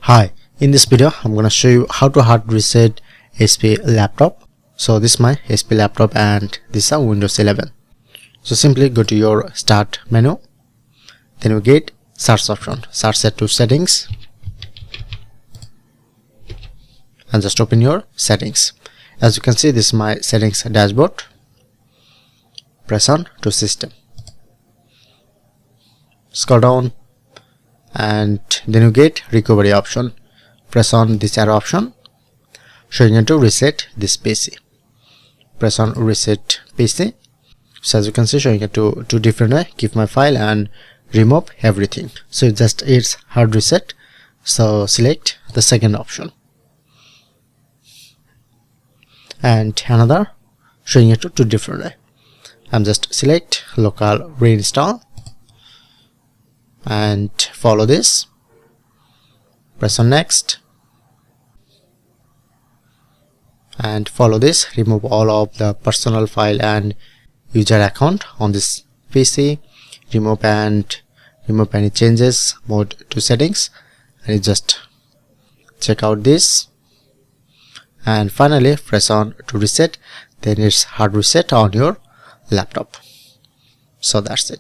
Hi, in this video I'm gonna show you how to hard reset HP laptop. So this is my HP laptop and this is a Windows 11. So simply go to your start menu, then you get search option, search set to settings, and just open your settings. As you can see, this is my settings dashboard. Press on to system, scroll down, and then you get recovery option. Press on this arrow option showing you to reset this PC. Press on reset PC. So as you can see, showing you two different way, keep my file and remove everything. So it's hard reset. So select the second option, and another showing you two different way. I'm just select local reinstall and follow this. Press on next and follow this. Remove all of the personal file and user account on this PC. Remove any changes, mode to settings, and you just check out this, and finally press on to reset. Then it's hard reset on your laptop. So that's it.